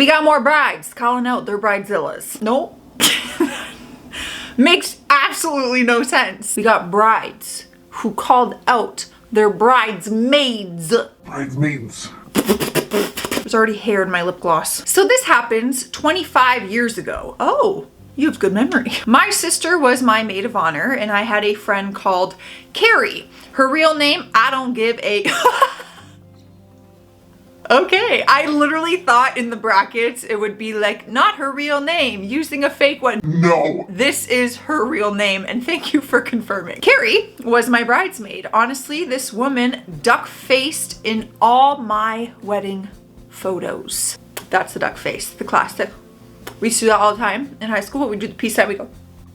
We got more brides calling out their bridezillas. Nope. Makes absolutely no sense. We got brides who called out their bridesmaids. Bridesmaids. There's already hair in my lip gloss. So this happens 25 years ago. Oh, you have good memory. My sister was my maid of honor, and I had a friend called Carrie. Her real name, I don't give a... Okay, I literally thought in the brackets it would be like, not her real name, using a fake one. No. This is her real name, and thank you for confirming. Carrie was my bridesmaid. Honestly, this woman duck-faced in all my wedding photos. That's the duck face, the classic. We used to do that all the time in high school. We do the peace sign, we go.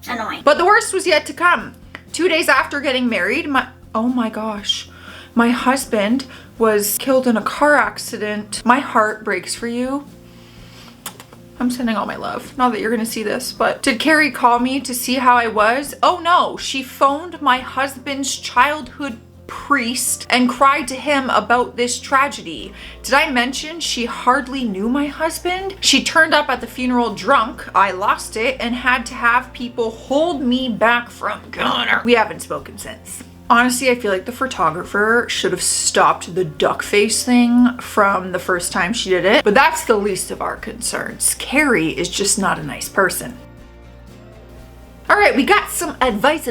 Annoying. But the worst was yet to come. 2 days after getting married, oh my gosh, my husband was killed in a car accident. My heart breaks for you. I'm sending all my love. Not that you're gonna see this, but did Carrie call me to see how I was? Oh no, she phoned my husband's childhood priest and cried to him about this tragedy. Did I mention she hardly knew my husband? She turned up at the funeral drunk, I lost it, and had to have people hold me back from Gunner. We haven't spoken since. Honestly, I feel like the photographer should have stopped the duck face thing from the first time she did it, but that's the least of our concerns. Carrie is just not a nice person. All right, we got some advice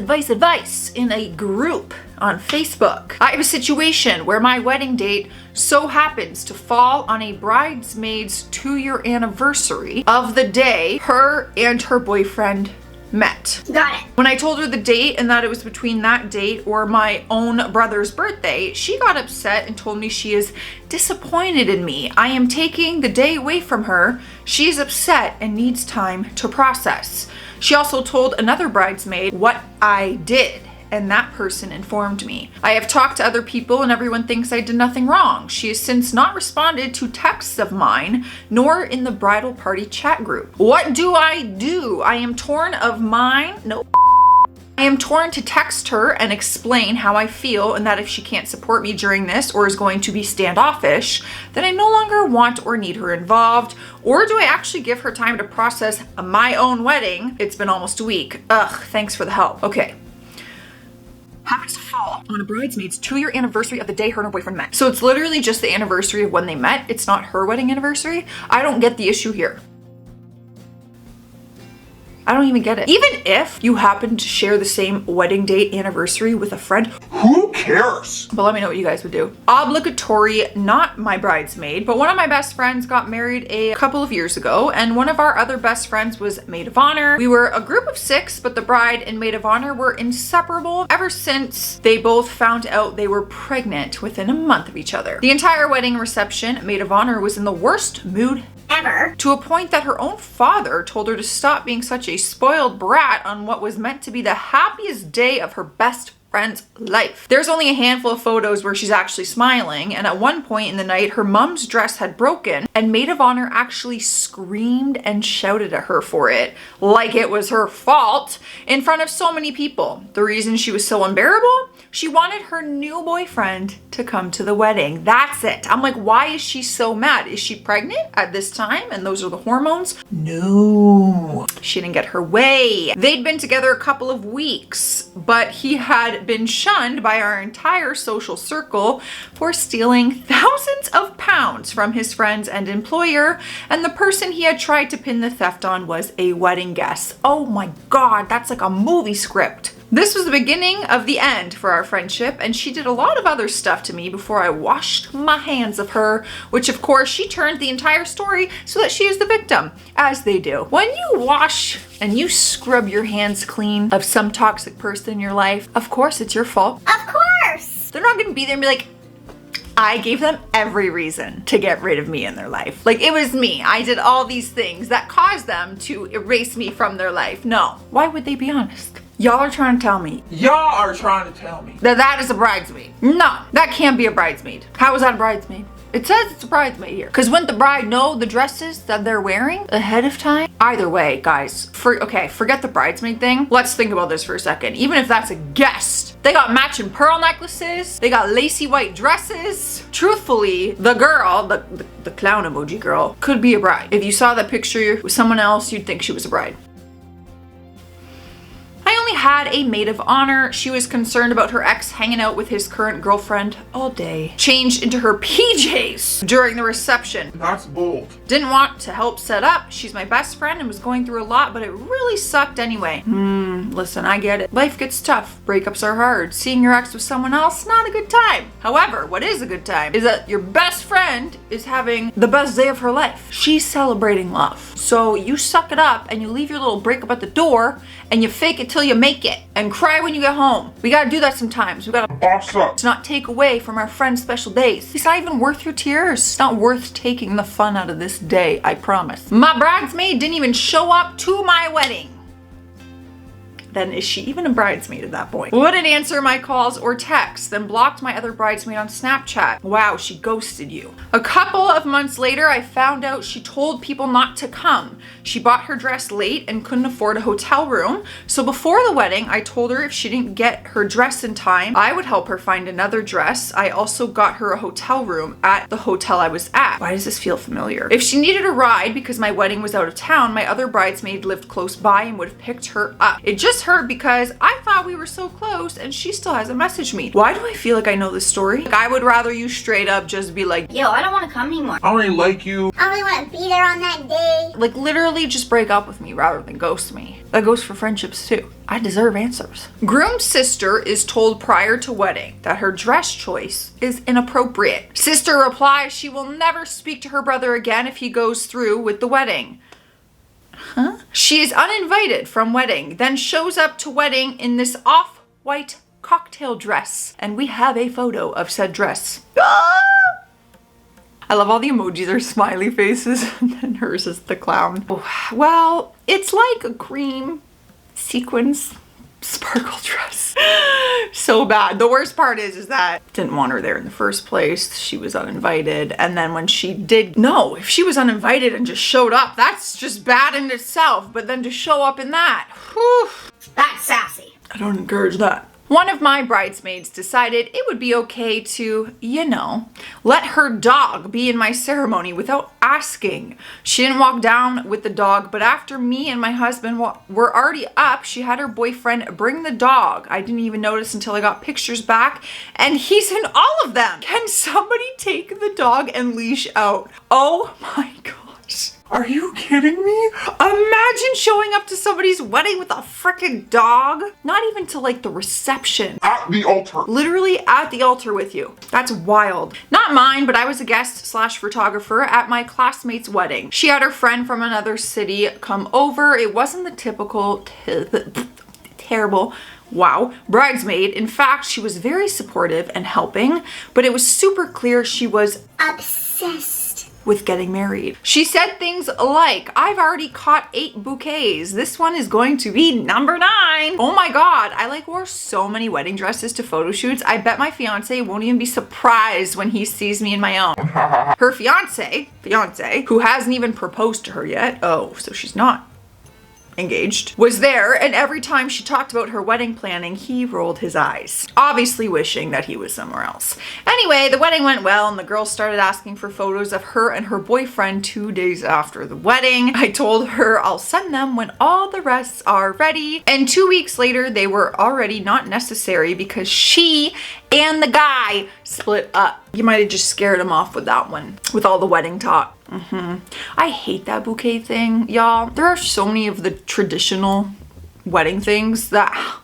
in a group on Facebook. I have a situation where my wedding date so happens to fall on a bridesmaid's 2-year anniversary of the day her and her boyfriend met. Got it. When I told her the date and that it was between that date or my own brother's birthday, she got upset and told me she is disappointed in me. I am taking the day away from her. She's upset and needs time to process. She also told another bridesmaid what I did, and that person informed me. I have talked to other people and everyone thinks I did nothing wrong. She has since not responded to texts of mine, nor in the bridal party chat group. What do? I am torn of mine. No. I am torn to text her and explain how I feel and that if she can't support me during this or is going to be standoffish, then I no longer want or need her involved. Or do I actually give her time to process my own wedding? It's been almost a week. Ugh, thanks for the help. Okay. Happens to fall on a bridesmaid's 2-year anniversary of the day her and her boyfriend met. So it's literally just the anniversary of when they met. It's not her wedding anniversary. I don't get the issue here. I don't even get it. Even if you happen to share the same wedding date anniversary with a friend, who cares? but let me know what you guys would do. Obligatory, not my bridesmaid, but one of my best friends got married a couple of years ago, and one of our other best friends was maid of honor. We were a group of 6, but the bride and maid of honor were inseparable ever since they both found out they were pregnant within a month of each other. The entire wedding reception, maid of honor was in the worst mood Ever. to a point that her own father told her to stop being such a spoiled brat on what was meant to be the happiest day of her best friend's life. There's only a handful of photos where she's actually smiling, and at one point in the night her mom's dress had broken and maid of honor actually screamed and shouted at her for it like it was her fault in front of so many people. The reason she was so unbearable? She wanted her new boyfriend to come to the wedding. That's it. I'm like, why is she so mad? Is she pregnant at this time and those are the hormones? No. She didn't get her way. They'd been together a couple of weeks, but he had been shunned by our entire social circle for stealing thousands of pounds from his friends and employer, and the person he had tried to pin the theft on was a wedding guest. Oh my God, that's like a movie script. This was the beginning of the end for our friendship, and she did a lot of other stuff to me before I washed my hands of her, which of course she turned the entire story so that she is the victim, as they do. When you wash and you scrub your hands clean of some toxic person in your life, of course it's your fault. Of course. They're not gonna be there and be like, I gave them every reason to get rid of me in their life. Like, it was me. I did all these things that caused them to erase me from their life. No. Why would they be honest? Y'all are trying to tell me that that is a bridesmaid. No, that can't be a bridesmaid. How is that a bridesmaid? It says it's a bridesmaid here. Because wouldn't the bride know the dresses that they're wearing ahead of time? Either way, guys, okay, forget the bridesmaid thing. Let's think about this for a second. Even if that's a guest, they got matching pearl necklaces, they got lacy white dresses. Truthfully, the girl, the clown emoji girl, could be a bride. If you saw that picture with someone else, you'd think she was a bride. I only had a maid of honor. She was concerned about her ex hanging out with his current girlfriend all day. Changed into her PJs during the reception. That's bold. Didn't want to help set up. She's my best friend and was going through a lot, but it really sucked anyway. Listen, I get it. Life gets tough. Breakups are hard. Seeing your ex with someone else, not a good time. However, what is a good time is that your best friend is having the best day of her life. She's celebrating love. So you suck it up and you leave your little breakup at the door and you fake it till you make it and cry when you get home. We gotta do that sometimes. We gotta Boss up. to not take away from our friends' special days. It's not even worth your tears. It's not worth taking the fun out of this day, I promise. My bridesmaid didn't even show up to my wedding. Then is she even a bridesmaid at that point? Wouldn't answer my calls or texts, then blocked my other bridesmaid on Snapchat. Wow, she ghosted you. A couple of months later, I found out she told people not to come. She bought her dress late and couldn't afford a hotel room. So before the wedding, I told her if she didn't get her dress in time, I would help her find another dress. I also got her a hotel room at the hotel I was at. Why does this feel familiar? If she needed a ride because my wedding was out of town, my other bridesmaid lived close by and would have picked her up. It just hurt because I thought we were so close and she still hasn't messaged me. Why do I feel like I know this story? Like, I would rather you straight up just be like, Yo, I don't want to come anymore. I only like you. I only want to be there on that day. like literally just break up with me rather than ghost me. That goes for friendships too. I deserve answers. Groom's sister is told prior to wedding that her dress choice is inappropriate. Sister replies she will never speak to her brother again if he goes through with the wedding. Huh? She is uninvited from wedding, then shows up to wedding in this off-white cocktail dress. And we have a photo of said dress. Ah! I love all the emojis are smiley faces and then hers is the clown. Oh, well, it's like a cream sequins sparkle dress. So bad. The worst part is that I didn't want her there in the first place. She was uninvited. And then when she did, no, if she was uninvited and just showed up, that's just bad in itself. But then to show up in that, whew, That's sassy. I don't encourage that. One of my bridesmaids decided it would be okay to, you know, let her dog be in my ceremony without asking. She didn't walk down with the dog, but after me and my husband were already up, she had her boyfriend bring the dog. I didn't even notice until I got pictures back, and he's in all of them. Can somebody take the dog and leash out? Oh my gosh. Are you kidding me? Imagine showing up to somebody's wedding with a freaking dog. Not even to like the reception. At the altar. Literally at the altar with you. That's wild. Not mine, but I was a guest / photographer at my classmate's wedding. She had her friend from another city come over. It wasn't the typical terrible bridesmaid. In fact, she was very supportive and helping, but it was super clear she was Obsessed. with getting married. She said things like, I've already caught 8 bouquets. This one is going to be number 9. Oh my God. I like wore so many wedding dresses to photo shoots. I bet my fiance won't even be surprised when he sees me in my own. Her fiance, who hasn't even proposed to her yet. Oh, so she's not engaged, was there, and every time she talked about her wedding planning, he rolled his eyes, obviously wishing that he was somewhere else. Anyway, the wedding went well, and the girl started asking for photos of her and her boyfriend 2 days after the wedding. I told her I'll send them when all the rest are ready, and 2 weeks later, they were already not necessary because she and the guy split up. You might have just scared him off with that one, with all the wedding talk. I hate that bouquet thing, y'all. There are so many of the traditional wedding things that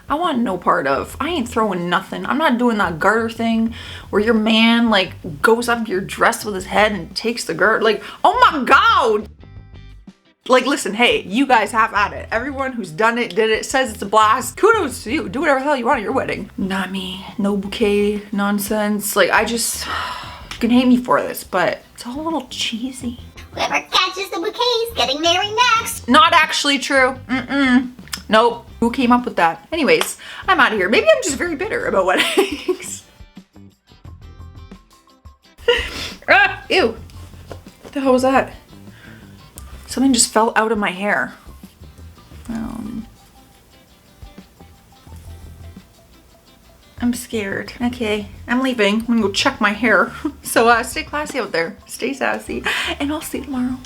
I want no part of. I ain't throwing nothing. I'm not doing that garter thing where your man like goes up your dress with his head and takes the garter. Like, oh my God. Like, listen, hey, you guys have at it. Everyone who's done it, did it, says it's a blast. Kudos to you. Do whatever the hell you want at your wedding. Not me. No bouquet nonsense. Like, you can hate me for this, but it's all a little cheesy. Whoever catches the bouquet is getting married next. Not actually true. Nope. Who came up with that? Anyways, I'm out of here. Maybe I'm just very bitter about weddings. Ew. What the hell was that? Something just fell out of my hair. I'm scared. Okay, I'm leaving. I'm gonna go check my hair. So stay classy out there. Stay sassy. And I'll see you tomorrow.